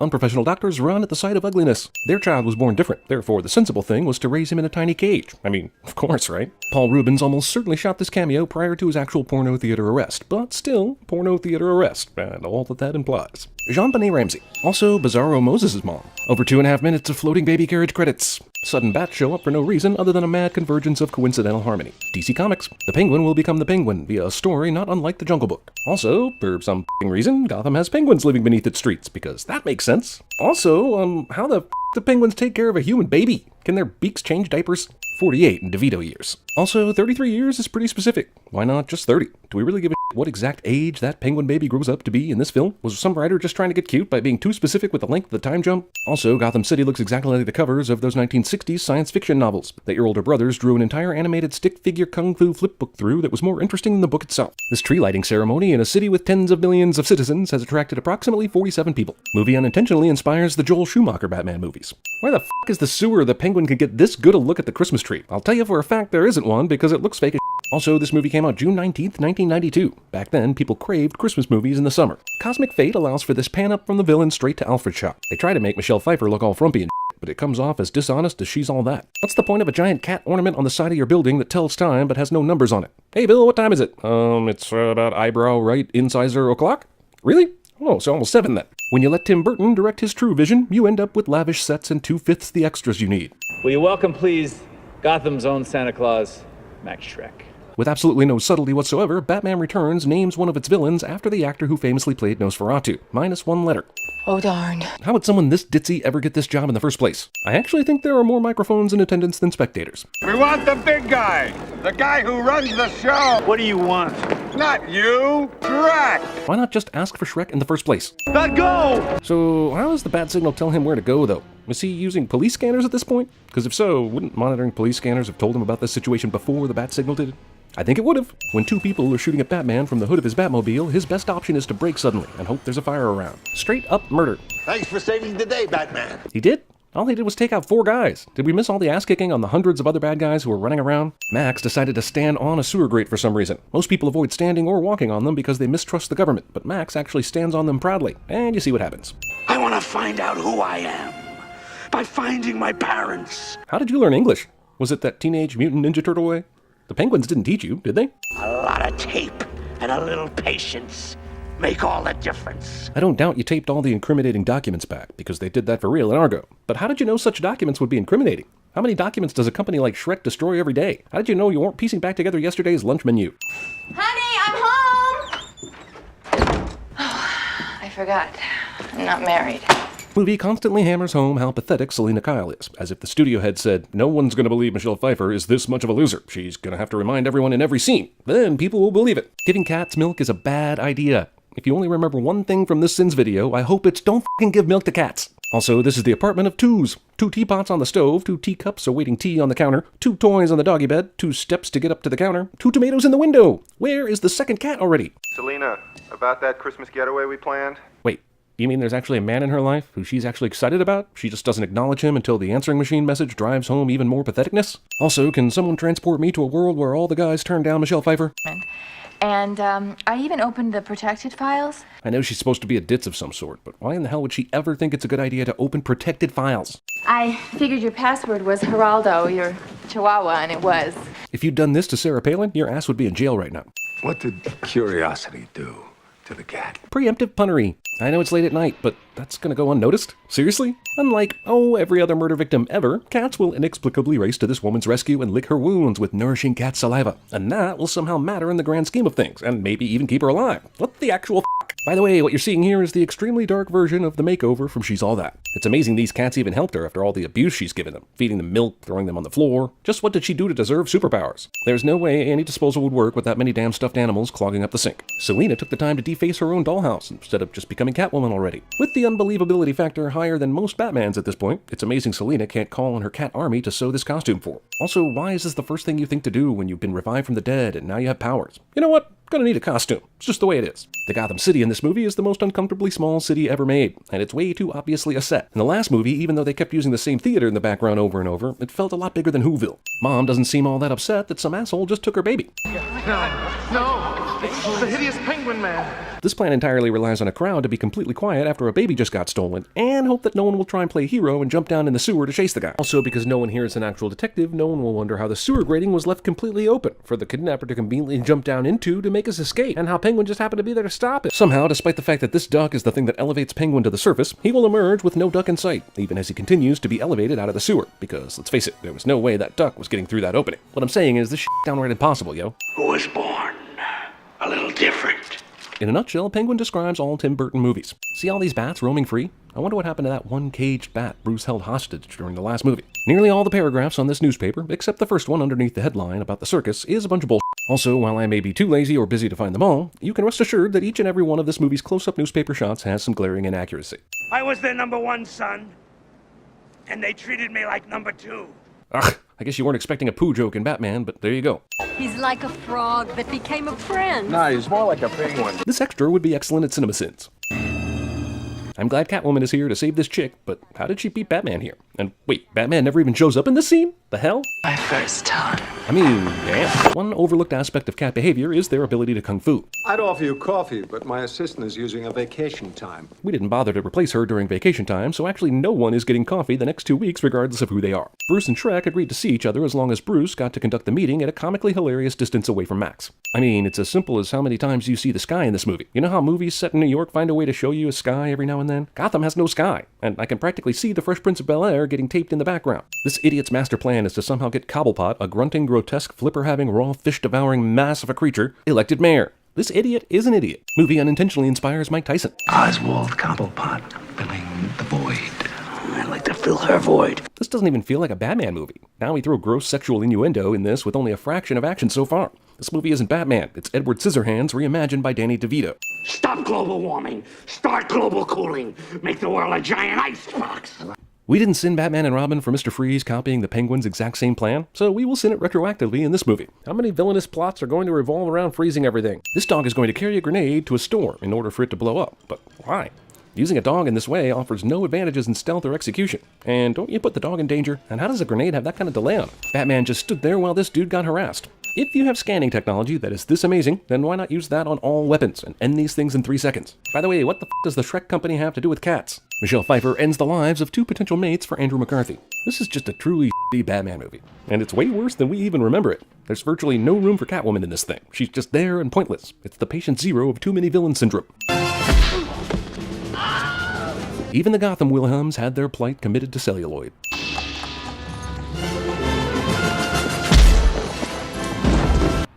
Unprofessional doctors run at the sight of ugliness. Their child was born different, therefore the sensible thing was to raise him in a tiny cage. I mean, of course, right? Paul Rubens almost certainly shot this cameo prior to his actual porno theater arrest, but still, porno theater arrest, and all that implies. Jean-Benet Ramsey, also Bizarro Moses' mom. Over 2.5 minutes of floating baby carriage credits. Sudden bats show up for no reason other than a mad convergence of coincidental harmony. DC Comics, the Penguin will become the Penguin via a story not unlike the Jungle Book. Also, for some reason, Gotham has penguins living beneath its streets, because that makes sense. Also, how the the penguins take care of a human baby? Can their beaks change diapers? 48 in DeVito years. Also, 33 years is pretty specific. Why not just 30? Do we really give a what exact age that penguin baby grows up to be in this film? Was some writer just trying to get cute by being too specific with the length of the time jump? Also, Gotham City looks exactly like the covers of those 1960s science fiction novels that your older brothers drew an entire animated stick figure kung fu flip book through that was more interesting than the book itself. This tree lighting ceremony in a city with tens of millions of citizens has attracted approximately 47 people. Movie unintentionally inspires the Joel Schumacher Batman movies. Where the f*** is the sewer the penguin could get this good a look at the Christmas tree? I'll tell you for a fact there isn't one because it looks fake as shit. Also, this movie came out June 19th, 1992. Back then, people craved Christmas movies in the summer. Cosmic Fate allows for this pan-up from the villain straight to Alfred shot. They try to make Michelle Pfeiffer look all frumpy and shit, but it comes off as dishonest as she's all that. What's the point of a giant cat ornament on the side of your building that tells time but has no numbers on it? Hey Bill, what time is it? It's about eyebrow right incisor o'clock? Really? Oh, so almost 7 then. When you let Tim Burton direct his True Vision, you end up with lavish sets and 2/5 the extras you need. Will you welcome, please, Gotham's own Santa Claus, Max Schreck. With absolutely no subtlety whatsoever, Batman Returns names one of its villains after the actor who famously played Nosferatu, minus 1 letter. Oh darn. How would someone this ditzy ever get this job in the first place? I actually think there are more microphones in attendance than spectators. We want the big guy, the guy who runs the show. What do you want? Not you, Shrek. Why not just ask for Shrek in the first place? Let go! So how does the bat signal tell him where to go though? Is he using police scanners at this point? Because if so, wouldn't monitoring police scanners have told him about this situation before the bat signal did? I think it would have. When 2 people are shooting at Batman from the hood of his Batmobile, his best option is to brake suddenly and hope there's a fire around. Straight up murder. Thanks for saving the day, Batman. He did? All he did was take out 4 guys. Did we miss all the ass-kicking on the hundreds of other bad guys who were running around? Max decided to stand on a sewer grate for some reason. Most people avoid standing or walking on them because they mistrust the government, but Max actually stands on them proudly, and you see what happens. I want to find out who I am by finding my parents. How did you learn English? Was it that Teenage Mutant Ninja Turtle way? The Penguins didn't teach you, did they? A lot of tape and a little patience make all the difference. I don't doubt you taped all the incriminating documents back, because they did that for real in Argo. But how did you know such documents would be incriminating? How many documents does a company like Shrek destroy every day? How did you know you weren't piecing back together yesterday's lunch menu? Honey, I'm home! Oh, I forgot. I'm not married. Movie constantly hammers home how pathetic Selina Kyle is, as if the studio head said, no one's gonna believe Michelle Pfeiffer is this much of a loser. She's gonna have to remind everyone in every scene. Then people will believe it. Giving cats milk is a bad idea. If you only remember one thing from this Sins video, I hope it's don't f***ing give milk to cats. Also, this is the apartment of 2s. 2 teapots on the stove, 2 teacups awaiting tea on the counter, 2 toys on the doggy bed, 2 steps to get up to the counter, 2 tomatoes in the window. Where is the second cat already? Selena, about that Christmas getaway we planned? Wait. You mean there's actually a man in her life who she's actually excited about? She just doesn't acknowledge him until the answering machine message drives home even more patheticness? Also, can someone transport me to a world where all the guys turn down Michelle Pfeiffer? And I even opened the protected files. I know she's supposed to be a ditz of some sort, but why in the hell would she ever think it's a good idea to open protected files? I figured your password was Geraldo, your chihuahua, and it was. If you'd done this to Sarah Palin, your ass would be in jail right now. What did curiosity do to the cat? Preemptive punnery. I know it's late at night, but that's gonna go unnoticed? Seriously? Unlike, every other murder victim ever, cats will inexplicably race to this woman's rescue and lick her wounds with nourishing cat saliva. And that will somehow matter in the grand scheme of things, and maybe even keep her alive. What the actual f***? By the way, what you're seeing here is the extremely dark version of the makeover from She's All That. It's amazing these cats even helped her after all the abuse she's given them. Feeding them milk, throwing them on the floor. Just what did she do to deserve superpowers? There's no way any disposal would work with that many damn stuffed animals clogging up the sink. Selena took the time to deface her own dollhouse instead of just becoming Catwoman already. With the unbelievability factor higher than most Batmans at this point, it's amazing Selena can't call on her cat army to sew this costume for. Also, why is this the first thing you think to do when you've been revived from the dead and now you have powers? You know what? Gonna need a costume. It's just the way it is. The Gotham City in this movie is the most uncomfortably small city ever made, and it's way too obviously a set. In the last movie, even though they kept using the same theater in the background over and over, it felt a lot bigger than Whoville. Mom doesn't seem all that upset that some asshole just took her baby. No, it's the hideous penguin man. This plan entirely relies on a crowd to be completely quiet after a baby just got stolen, and hope that no one will try and play hero and jump down in the sewer to chase the guy. Also, because no one here is an actual detective, no one will wonder how the sewer grating was left completely open for the kidnapper to conveniently jump down into to make his escape, and how Penguin just happened to be there to stop it. Somehow, despite the fact that this duck is the thing that elevates Penguin to the surface, he will emerge with no duck in sight, even as he continues to be elevated out of the sewer, because, let's face it, there was no way that duck was getting through that opening. What I'm saying is, this shit downright impossible, yo. Who was born a little different. In a nutshell, Penguin describes all Tim Burton movies. See all these bats roaming free? I wonder what happened to that one caged bat Bruce held hostage during the last movie. Nearly all the paragraphs on this newspaper, except the first one underneath the headline about the circus, is a bunch of bullshit. Also, while I may be too lazy or busy to find them all, you can rest assured that each and every one of this movie's close-up newspaper shots has some glaring inaccuracy. I was their number one son, and they treated me like number two. Ugh, I guess you weren't expecting a poo joke in Batman, but there you go. He's like a frog that became a friend. No, he's more like a penguin. This extra would be excellent at CinemaSins. I'm glad Catwoman is here to save this chick, but how did she beat Batman here? And wait, Batman never even shows up in this scene? The hell? My first time. I mean, damn. One overlooked aspect of cat behavior is their ability to kung fu. I'd offer you coffee, but my assistant is using a vacation time. We didn't bother to replace her during vacation time, so actually no one is getting coffee the next 2 weeks regardless of who they are. Bruce and Shrek agreed to see each other as long as Bruce got to conduct the meeting at a comically hilarious distance away from Max. I mean, it's as simple as how many times you see the sky in this movie. You know how movies set in New York find a way to show you a sky every now and then? Gotham has no sky, and I can practically see the Fresh Prince of Bel-Air getting taped in the background. This idiot's master plan is to somehow get Cobblepot, a grunting, grotesque, flipper-having, raw, fish-devouring mass of a creature, elected mayor. This idiot is an idiot. Movie unintentionally inspires Mike Tyson. Oswald Cobblepot, filling the void. I'd like to fill her void. This doesn't even feel like a Batman movie. Now we throw gross sexual innuendo in this with only a fraction of action so far. This movie isn't Batman, it's Edward Scissorhands reimagined by Danny DeVito. Stop global warming. Start global cooling. Make the world a giant icebox. We didn't sin Batman and Robin for Mr. Freeze copying the Penguin's exact same plan, so we will sin it retroactively in this movie. How many villainous plots are going to revolve around freezing everything? This dog is going to carry a grenade to a store in order for it to blow up, but why? Using a dog in this way offers no advantages in stealth or execution. And don't you put the dog in danger? And how does a grenade have that kind of delay on it? Batman just stood there while this dude got harassed. If you have scanning technology that is this amazing, then why not use that on all weapons and end these things in 3 seconds? By the way, what the f does the Shrek company have to do with cats? Michelle Pfeiffer ends the lives of 2 potential mates for Andrew McCarthy. This is just a truly shitty Batman movie. And it's way worse than we even remember it. There's virtually no room for Catwoman in this thing. She's just there and pointless. It's the patient zero of too many villain syndrome. Even the Gotham Wilhelms had their plight committed to celluloid.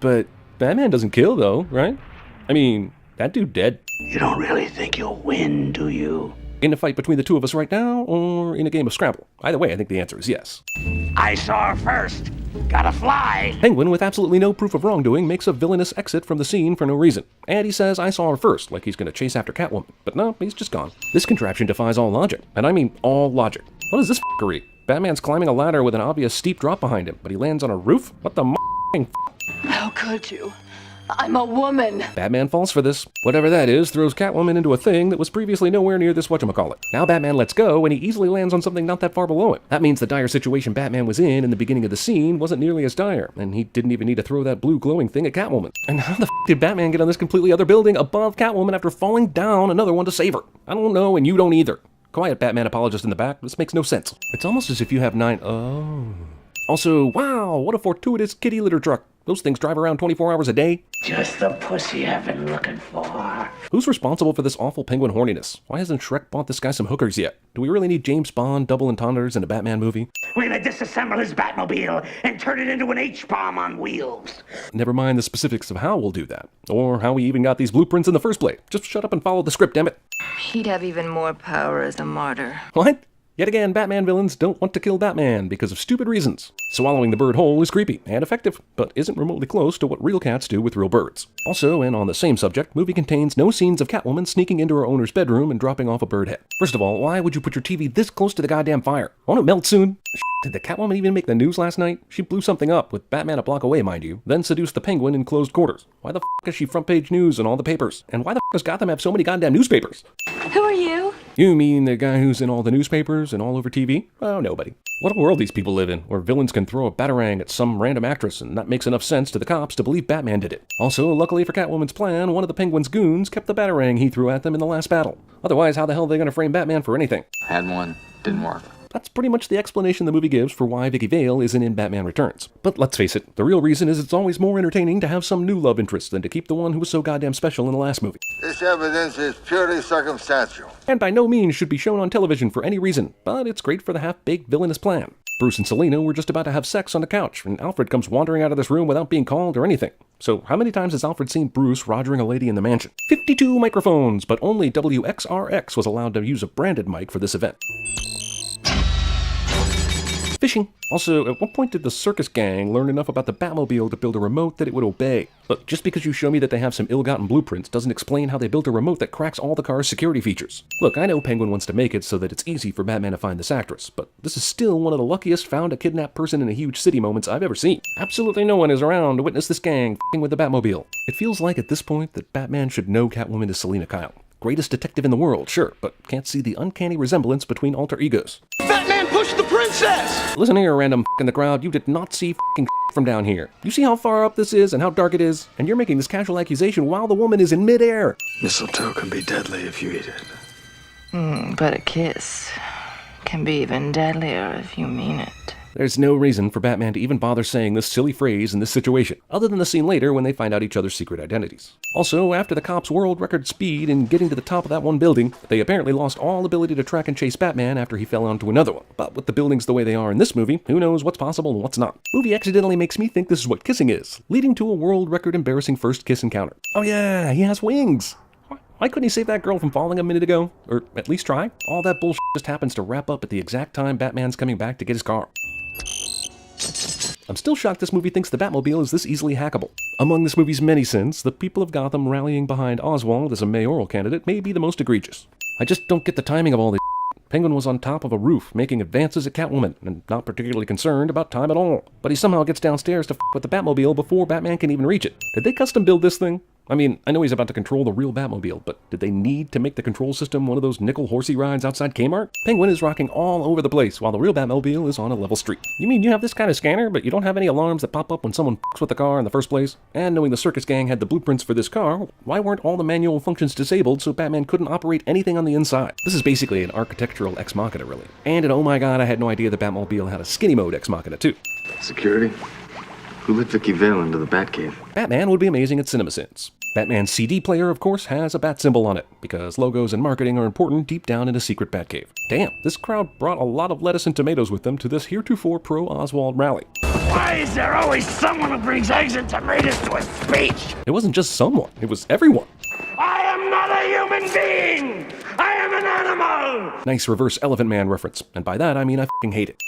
But Batman doesn't kill though, right? I mean, that dude dead. You don't really think you'll win, do you? In a fight between the two of us right now, or in a game of Scrabble? Either way, I think the answer is yes. I saw her first. Gotta fly. Penguin, with absolutely no proof of wrongdoing, makes a villainous exit from the scene for no reason. And he says, I saw her first, like he's gonna chase after Catwoman. But no, he's just gone. This contraption defies all logic. And I mean all logic. What is this f***ery? Batman's climbing a ladder with an obvious steep drop behind him, but he lands on a roof? What the f***ing How could you? I'm a woman. Batman falls for this. Whatever that is throws Catwoman into a thing that was previously nowhere near this whatchamacallit. Now Batman lets go, and he easily lands on something not that far below him. That means the dire situation Batman was in the beginning of the scene wasn't nearly as dire, and he didn't even need to throw that blue glowing thing at Catwoman. And how the f*** did Batman get on this completely other building above Catwoman after falling down another one to save her? I don't know, and you don't either. Quiet, Batman apologist in the back. This makes no sense. It's almost as if you have 9... Oh... Also, wow, what a fortuitous kitty litter truck. Those things drive around 24 hours a day. Just the pussy I've been looking for. Who's responsible for this awful penguin horniness? Why hasn't Shrek bought this guy some hookers yet? Do we really need James Bond double entendres in a Batman movie? We're gonna disassemble his Batmobile and turn it into an H-bomb on wheels. Never mind the specifics of how we'll do that, or how we even got these blueprints in the first place. Just shut up and follow the script, dammit. He'd have even more power as a martyr. What? Yet again, Batman villains don't want to kill Batman because of stupid reasons. Swallowing the bird whole is creepy and effective, but isn't remotely close to what real cats do with real birds. Also, and on the same subject, movie contains no scenes of Catwoman sneaking into her owner's bedroom and dropping off a bird head. First of all, why would you put your TV this close to the goddamn fire? Won't it melt soon? Did the Catwoman even make the news last night? She blew something up, with Batman a block away, mind you, then seduced the Penguin in closed quarters. Why the f*** is she front page news in all the papers? And why the f*** does Gotham have so many goddamn newspapers? Who are you? You mean the guy who's in all the newspapers and all over TV? Oh, nobody. What a world these people live in, where villains can throw a batarang at some random actress, and that makes enough sense to the cops to believe Batman did it. Also, luckily for Catwoman's plan, one of the Penguin's goons kept the batarang he threw at them in the last battle. Otherwise, how the hell are they going to frame Batman for anything? Had one, didn't work. That's pretty much the explanation the movie gives for why Vicky Vale isn't in Batman Returns. But let's face it, the real reason is it's always more entertaining to have some new love interest than to keep the one who was so goddamn special in the last movie. This evidence is purely circumstantial. And by no means should be shown on television for any reason, but it's great for the half-baked villainous plan. Bruce and Selina were just about to have sex on the couch, and Alfred comes wandering out of this room without being called or anything. So how many times has Alfred seen Bruce rogering a lady in the mansion? 52 microphones, but only WXRX was allowed to use a branded mic for this event. Fishing. Also, at what point did the circus gang learn enough about the Batmobile to build a remote that it would obey? Look, just because you show me that they have some ill-gotten blueprints doesn't explain how they built a remote that cracks all the car's security features. Look, I know Penguin wants to make it so that it's easy for Batman to find this actress, but this is still one of the luckiest found a kidnapped person in a huge city moments I've ever seen. Absolutely no one is around to witness this gang f***ing with the Batmobile. It feels like at this point that Batman should know Catwoman is Selina Kyle. Greatest detective in the world, sure, but can't see the uncanny resemblance between alter egos. Batman pushed the princess! Listen here, random in the crowd, you did not see from down here. You see how far up this is and how dark it is? And you're making this casual accusation while the woman is in midair. Mistletoe can be deadly if you eat it. But a kiss can be even deadlier if you mean it. There's no reason for Batman to even bother saying this silly phrase in this situation, other than the scene later when they find out each other's secret identities. Also, after the cops' world record speed in getting to the top of that one building, they apparently lost all ability to track and chase Batman after he fell onto another one. But with the buildings the way they are in this movie, who knows what's possible and what's not. Movie accidentally makes me think this is what kissing is, leading to a world record embarrassing first kiss encounter. Oh yeah, he has wings! Why couldn't he save that girl from falling a minute ago? Or at least try? All that bullshit just happens to wrap up at the exact time Batman's coming back to get his car. I'm still shocked this movie thinks the Batmobile is this easily hackable. Among this movie's many sins, the people of Gotham rallying behind Oswald as a mayoral candidate may be the most egregious. I just don't get the timing of all this. Penguin was on top of a roof, making advances at Catwoman, and not particularly concerned about time at all. But he somehow gets downstairs to f with the Batmobile before Batman can even reach it. Did they custom build this thing? I mean, I know he's about to control the real Batmobile, but did they need to make the control system one of those nickel horsey rides outside Kmart? Penguin is rocking all over the place, while the real Batmobile is on a level street. You mean you have this kind of scanner, but you don't have any alarms that pop up when someone f***s with the car in the first place? And knowing the circus gang had the blueprints for this car, why weren't all the manual functions disabled so Batman couldn't operate anything on the inside? This is basically an architectural ex machina, really. And an oh my god, I had no idea the Batmobile had a skinny mode ex machina, too. Security? Who let Vicky Vale into the Batcave? Batman would be amazing at CinemaSins. Batman's CD player, of course, has a bat symbol on it, because logos and marketing are important deep down in a secret Batcave. Damn, this crowd brought a lot of lettuce and tomatoes with them to this heretofore pro-Oswald rally. Why is there always someone who brings eggs and tomatoes to a speech? It wasn't just someone, it was everyone. I am not a human being! I am an animal! Nice reverse Elephant Man reference, and by that I mean I f***ing hate it.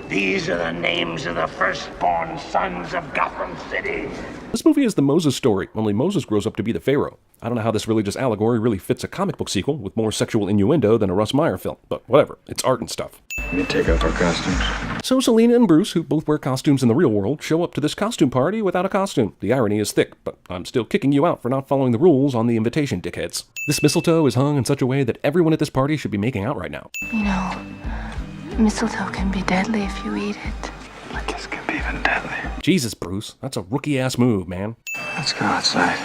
These are the names of the firstborn sons of Gotham City. This movie is the Moses story, only Moses grows up to be the Pharaoh. I don't know how this religious allegory really fits a comic book sequel with more sexual innuendo than a Russ Meyer film, but whatever, it's art and stuff. You take off our costumes. So Selina and Bruce, who both wear costumes in the real world, show up to this costume party without a costume. The irony is thick, but I'm still kicking you out for not following the rules on the invitation, dickheads. This mistletoe is hung in such a way that everyone at this party should be making out right now. You know, mistletoe can be deadly if you eat it. I guess it can be even deadlier. Jesus, Bruce, that's a rookie-ass move, man. Let's go outside.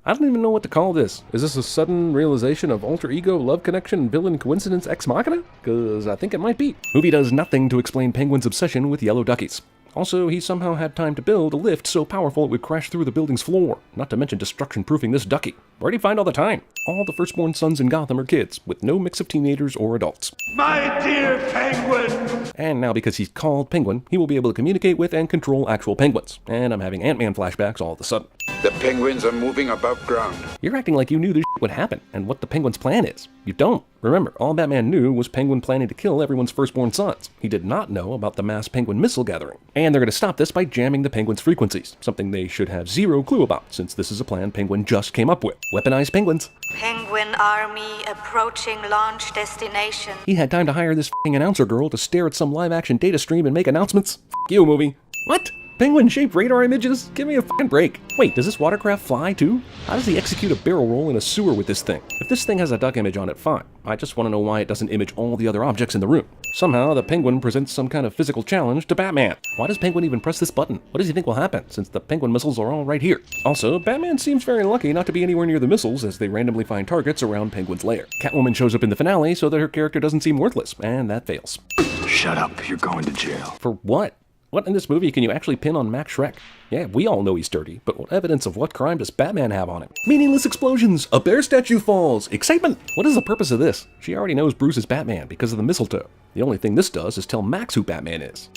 I don't even know what to call this. Is this a sudden realization of alter ego, love connection, villain coincidence ex machina? Cause I think it might be. Movie does nothing to explain Penguin's obsession with yellow duckies. Also, he somehow had time to build a lift so powerful it would crash through the building's floor, not to mention destruction-proofing this ducky. Where'd he find all the time? All the firstborn sons in Gotham are kids, with no mix of teenagers or adults. My dear Penguin! And now because he's called Penguin, he will be able to communicate with and control actual penguins. And I'm having Ant-Man flashbacks all of a sudden. The penguins are moving above ground. You're acting like you knew this would happen, and what the Penguin's plan is. You don't. Remember, all Batman knew was Penguin planning to kill everyone's firstborn sons. He did not know about the mass Penguin missile gathering. And they're going to stop this by jamming the Penguin's frequencies, something they should have zero clue about, since this is a plan Penguin just came up with. Weaponized penguins. Penguin army approaching launch destination. He had time to hire this f***ing announcer girl to stare at some live-action data stream and make announcements. F*** you, movie. What? Penguin-shaped radar images? Give me a fucking break. Wait, does this watercraft fly too? How does he execute a barrel roll in a sewer with this thing? If this thing has a duck image on it, fine. I just want to know why it doesn't image all the other objects in the room. Somehow, the Penguin presents some kind of physical challenge to Batman. Why does Penguin even press this button? What does he think will happen, since the Penguin missiles are all right here? Also, Batman seems very lucky not to be anywhere near the missiles as they randomly find targets around Penguin's lair. Catwoman shows up in the finale so that her character doesn't seem worthless, and that fails. Shut up, you're going to jail. For what? What in this movie can you actually pin on Max Schreck? Yeah, we all know he's dirty, but what evidence of what crime does Batman have on him? Meaningless explosions! A bear statue falls! Excitement! What is the purpose of this? She already knows Bruce is Batman because of the mistletoe. The only thing this does is tell Max who Batman is.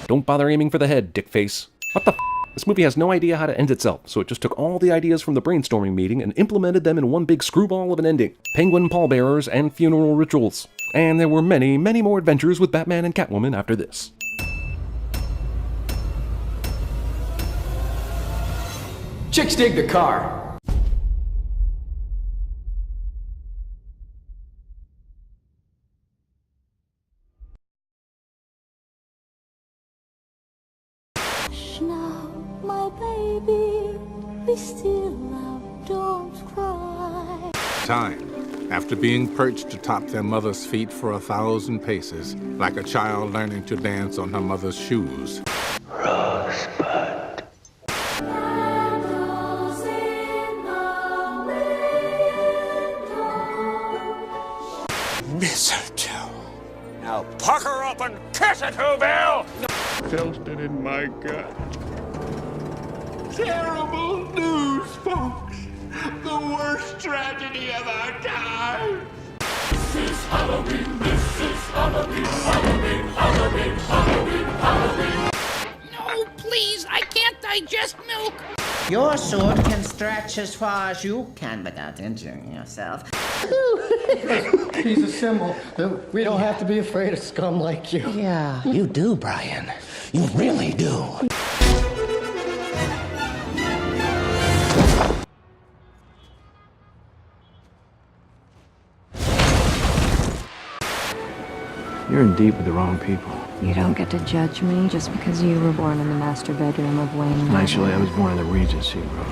Don't bother aiming for the head, dickface. What the f***? This movie has no idea how to end itself, so it just took all the ideas from the brainstorming meeting and implemented them in one big screwball of an ending. Penguin pallbearers and funeral rituals. And there were many, many more adventures with Batman and Catwoman after this. Chicks dig the car. Now, my baby, be still now, don't cry. Time, after being perched atop their mother's feet for 1,000 paces, like a child learning to dance on her mother's shoes. Rosebud. Mistletoe. Now pucker up and kiss it, Whoville! Felt it in my gut. Terrible news, folks. The worst tragedy of our time. This is Halloween, this is Halloween, Halloween, Halloween, Halloween, Halloween. No, please, I can't digest milk. Your sword can stretch as far as you can without injuring yourself. He's a symbol. We don't have to be afraid of scum like you. Yeah, you do, Brian. You really do. You're in deep with the wrong people. You don't get to judge me just because you were born in the master bedroom of Wayne Manor. Actually, I was born in the Regency, bro.